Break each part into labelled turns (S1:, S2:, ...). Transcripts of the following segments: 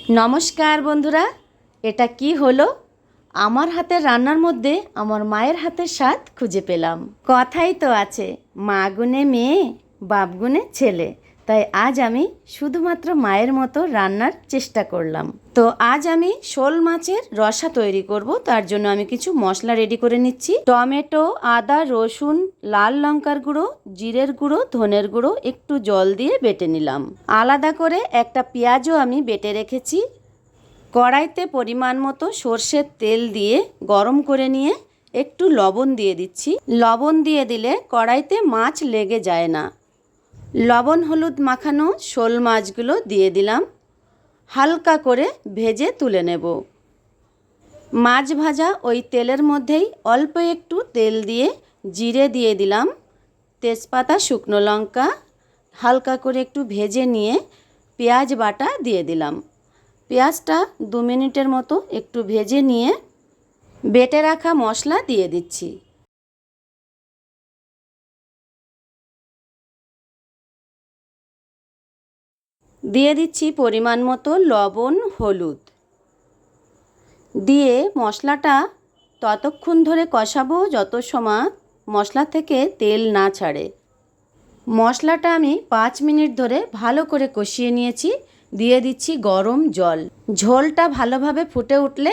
S1: নমস্কার বন্ধুরা, এটা কি হলো? আমার হাতের রান্নার মধ্যে আমার মায়ের হাতের স্বাদ খুঁজে পেলাম। কথাই তো আছে, মা গুনে মেয়ে, বাপ গুনে ছেলে। তাই আজ আমি শুধুমাত্র মায়ের মতো রান্নার চেষ্টা করলাম। তো আজ আমি শোল মাছের রসা তৈরি করব। তার জন্য আমি কিছু মশলা রেডি করে নিচ্ছি। টমেটো, আদা, রসুন, লাল লঙ্কার গুঁড়ো, জিরের গুঁড়ো, ধনের গুঁড়ো একটু জল দিয়ে বেটে নিলাম। আলাদা করে একটা পেঁয়াজও আমি বেটে রেখেছি। কড়াইতে পরিমাণ মতো সর্ষের তেল দিয়ে গরম করে নিয়ে একটু লবণ দিয়ে দিচ্ছি। লবণ দিয়ে দিলে কড়াইতে মাছ লেগে যায় না। লবণ হলুদ মাখানো শোল মাছগুলো দিয়ে দিলাম। হালকা করে ভেজে তুলে নেব। মাছ ভাজা ওই তেলের মধ্যেই অল্প একটু তেল দিয়ে জিরে দিয়ে দিলাম, তেজপাতা, শুকনো লঙ্কা হালকা করে একটু ভেজে নিয়ে পেঁয়াজ বাটা দিয়ে দিলাম। পেঁয়াজটা 2 মিনিটের মতো একটু ভেজে নিয়ে বেটে রাখা মশলা দিয়ে দিচ্ছি। দিয়ে দিচ্ছি পরিমাণ মতো লবণ, হলুদ দিয়ে মশলাটা ততক্ষণ ধরে কষাবো যত সময় মশলা থেকে তেল না ছাড়ে। মশলাটা আমি 5 মিনিট ধরে ভালো করে কষিয়ে নিয়েছি। দিয়ে দিচ্ছি গরম জল। ঝোলটা ভালোভাবে ফুটে উঠলে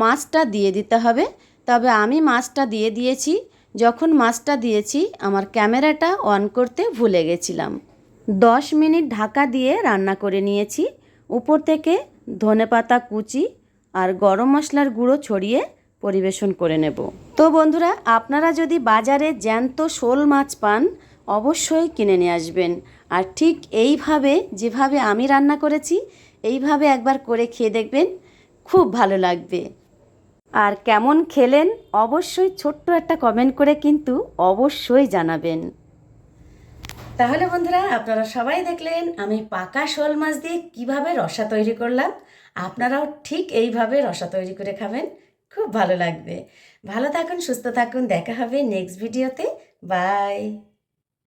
S1: মাছটা দিয়ে দিতে হবে। তবে আমি মাছটা দিয়ে দিয়েছি। যখন মাছটা দিয়েছি আমার ক্যামেরাটা অন করতে ভুলে গেছিলাম। 10 মিনিট ঢাকা দিয়ে রান্না করে নিয়েছি। উপর থেকে ধনেপাতা কুচি আর গরম মশলার গুঁড়ো ছড়িয়ে পরিবেশন করে নেব। তো বন্ধুরা, আপনারা যদি বাজারে জ্যান্ত শোল মাছ পান অবশ্যই কিনে নিয়ে আসবেন। আর ঠিক এইভাবে যেভাবে আমি রান্না করেছি এইভাবে একবার করে খেয়ে দেখবেন, খুব ভালো লাগবে। আর কেমন খেলেন অবশ্যই ছোট্ট একটা কমেন্ট করে কিন্তু অবশ্যই জানাবেন। তাহলে বন্ধুরা, আপনারা সবাই দেখলেন আমি পাকা শোল মাছ দিয়ে কিভাবে রসা তৈরি করলাম। আপনারাও ঠিক এইভাবে রসা তৈরি করে খাবেন, খুব ভালো লাগবে। ভালো থাকুন, সুস্থ থাকুন, দেখা হবে নেক্সট ভিডিওতে। বাই।